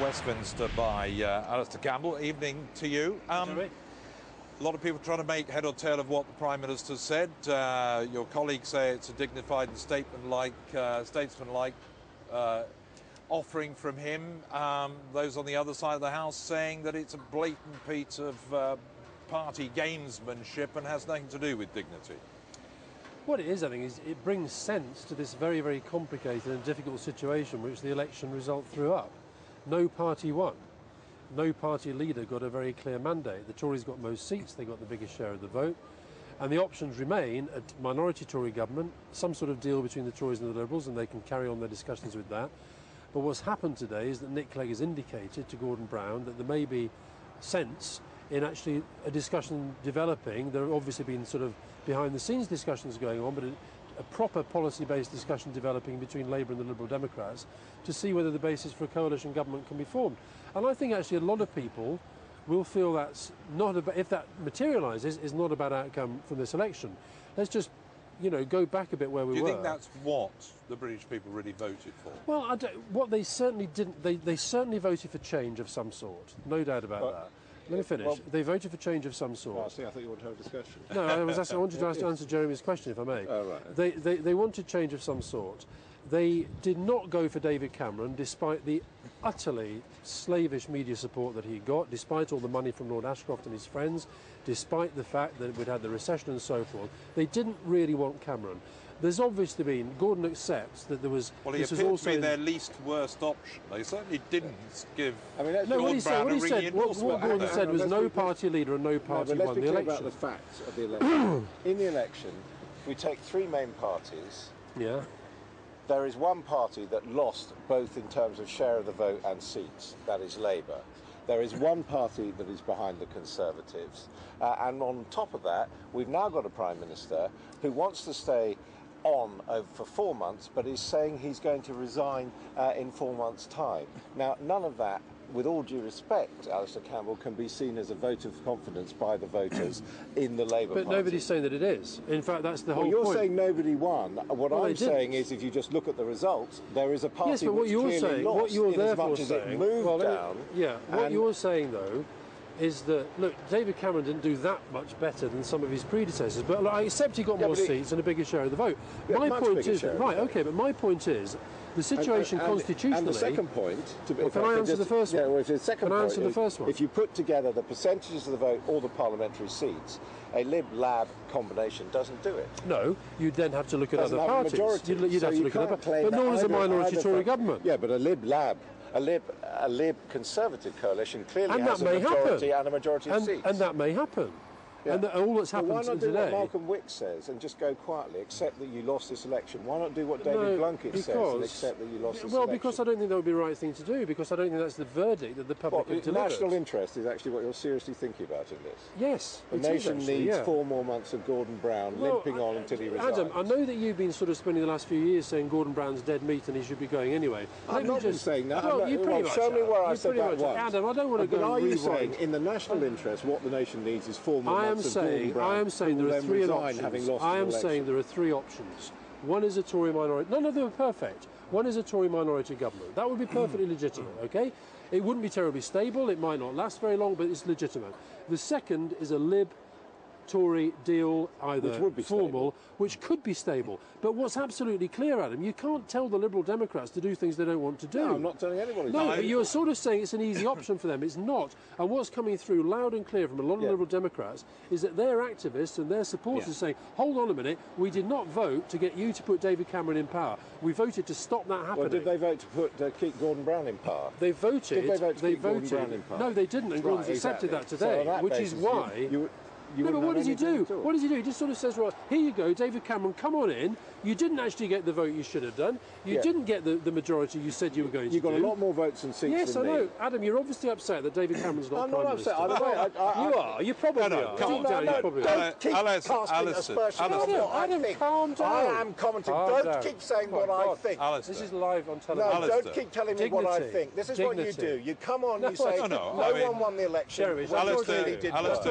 Westminster by Alastair Campbell. Evening to you. A lot of people trying to make head or tail of what the Prime Minister said. Your colleagues say it's a dignified and statesmanlike offering from him. Those on the other side of the House saying that it's a blatant piece of party gamesmanship and has nothing to do with dignity. What it is, I think, is it brings sense to this very, very complicated and difficult situation which the election result threw up. No party won. No party leader got a very clear mandate. The Tories got most seats, they got the biggest share of the vote, and the options remain a minority Tory government, some sort of deal between the Tories and the Liberals, and they can carry on their discussions with that. But what's happened today is that Nick Clegg has indicated to Gordon Brown that there may be sense in actually a discussion developing. There have obviously been sort of behind-the-scenes discussions going on, but a proper policy-based discussion developing between Labour and the Liberal Democrats to see whether the basis for a coalition government can be formed. And I think actually a lot of people will feel that's not about, if that materialises, is not a bad outcome from this election. Let's just, go back a bit where we were. Do you think that's what the British people really voted for? Well, what they certainly didn't. They certainly voted for change of some sort. No doubt about that. Let me finish. Well, they voted for change of some sort. I thought you wanted to have a discussion. No, I wanted to answer Jeremy's question, if I may. Oh, right. They wanted change of some sort. They did not go for David Cameron, despite the utterly slavish media support that he got, despite all the money from Lord Ashcroft and his friends, despite the fact that we'd had the recession and so forth. They didn't really want Cameron. There's obviously been, Gordon accepts that there was... Well, he appeared to be their least worst option. They certainly didn't give Gordon Brown a ringing endorsement. What Gordon said was no party leader and no party won the election. Let's be clear about the facts of the election. In the election, we take three main parties. Yeah. There is one party that lost both in terms of share of the vote and seats, that is Labour. There is one party that is behind the Conservatives. And on top of that, we've now got a Prime Minister who wants to stay on for 4 months, but is saying he's going to resign in 4 months' time. Now, none of that, with all due respect, Alastair Campbell, can be seen as a vote of confidence by the voters in the Labour Party. But nobody's saying that it is. In fact, that's the whole point. Well, you're saying nobody won. What I'm saying is, if you just look at the results, there is a party which clearly lost, what you're therefore as it moved down. What you're saying, though, is that, look, David Cameron didn't do that much better than some of his predecessors, but look, I accept he got more seats and a bigger share of the vote. My point is, but my point is, the situation constitutionally... And the second point... Can I answer the first one? Can I answer the first one? If you put together the percentages of the vote, all the parliamentary seats, a Lib-Lab combination doesn't do it. No, you'd then have to look at other parties. You'd have to look at other parties. But nor is a minority Tory government. Yeah, but a Lib-Lab... A Lib Conservative coalition clearly has a majority and a majority of seats. And that may happen. Yeah. And all that's happened today... Why not do what Malcolm Wick says and just go quietly, accept that you lost this election? Why not do what David Blunkett says and accept that you lost this election? Well, because I don't think that would be the right thing to do, because I don't think that's the verdict that the public have delivered. National interest is actually what you're seriously thinking about in this. Yes, the nation needs 4 more months of Gordon Brown limping on until he resigns. Adam, I know that you've been sort of spending the last few years saying Gordon Brown's dead meat and he should be going anyway. I'm not just saying that. Well, you pretty much show me where I said that once. Adam, I don't want to go and rewind. But are you saying, in the national interest, what the nation needs is 4 more months of Gordon Brown? I am saying there are three options. I am saying there are three options. One is a Tory minority. None of them are perfect. One is a Tory minority government. That would be perfectly legitimate, okay? It wouldn't be terribly stable. It might not last very long, but it's legitimate. The second is a Lib-Tory deal, either formal, which could be stable. But what's absolutely clear, Adam, you can't tell the Liberal Democrats to do things they don't want to do. No, I'm not telling anybody. No, but you're sort of saying it's an easy option for them. It's not. And what's coming through loud and clear from a lot of Liberal Democrats is that their activists and their supporters are saying, hold on a minute, we did not vote to get you to put David Cameron in power. We voted to stop that happening. Well, did they vote to keep Gordon Brown in power? They voted. Did they vote to keep Gordon Brown in power? No, they didn't, and Gordon's accepted that today, which is why... No, but what does he do? What does he do? He just sort of says, well, here you go, David Cameron, come on in. You didn't actually get the vote you should have done. You didn't get the majority you said you were going to do. You got a lot more votes and seats Yes, than me. I know. Adam, you're obviously upset that David Cameron's not Prime Minister. I'm not upset. You are. You probably are. Don't keep casting aspersions on what I think. Calm down. I am commenting. Don't keep saying what I think. This is live on television. No, don't keep telling me what I think. This is what you do. You come on, you say, no one won the election. Alastair,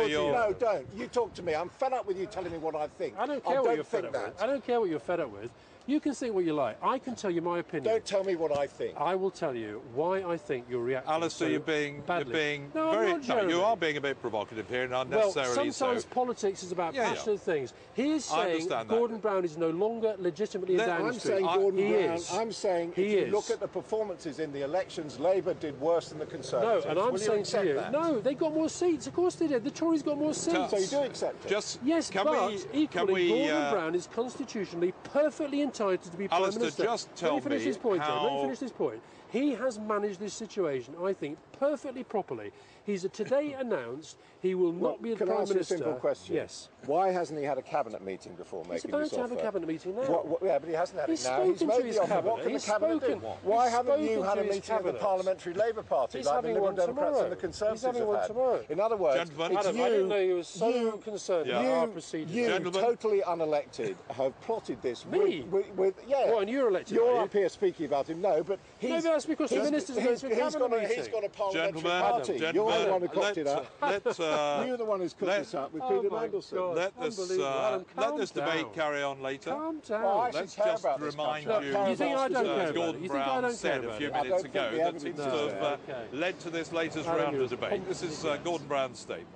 no, don't. You talk to me. I'm fed up with you telling me what I think. I don't care what you're fed up with. I don't care what you're fed up with. You can think what you like. I can tell you my opinion. Don't tell me what I think. I will tell you why I think you're reacting Alastair, so you're being No, very. I'm not, Jeremy. you are being a bit provocative here, and unnecessarily well, sometimes so. politics is about passionate things. He is I saying understand Gordon that. Brown is no longer legitimately in Downing I'm Street. saying Gordon he Brown. is. I'm saying he if you is. look at the performances in the elections, Labour did worse than the No, Conservatives. and I'm Will saying accept to you, that? no, they got more seats. Of course they did. The Tories got more seats. So you do accept it? Just Yes, can but we, equally, Gordon Brown is constitutionally perfectly entitled to be Prime Alastair, Minister. just tell Let me finish me this point, John. Let me how- finish this point. He has managed this situation, I think, perfectly properly. He's today announced he will not be the Can I Prime ask you a Minister. simple question? Yes. Why hasn't he had a cabinet meeting before He's making about this to have a offer? cabinet meeting now. Yeah, but he hasn't had He's it now. He's spoken to made his the offer. cabinet. What can He's the cabinet spoken. do? Why He's haven't you spoken had to a his meeting of the cabinet. Parliamentary Labour Party He's like the having Liberal one Democrats tomorrow. and the Conservatives He's having have one had? tomorrow. In other words, Gentlemen, it's Adam, I didn't know you were so concerned about our you, procedures. you Gentlemen. totally unelected, have plotted this. Me? With yeah. What, and you're elected, You're are you? up here speaking about him. No, but he's. No, but that's because the minister's going to a cabinet meeting. He's got a parliamentary Gentlemen, party. You're the one who cooked it up. You're the one who's cooked this up with Peter my Mandelson. God. let this Unbelievable. Adam, let calm this debate down. carry on later. Calm down. Well, I actually Let's care just about this remind country. you, You think I don't care about it? Gordon You think I Brown don't said care a few about it? minutes I don't ago think the that evidence seems is to there. have led to this latest Adam, round you're of debate. This is completely Gordon Brown's statement.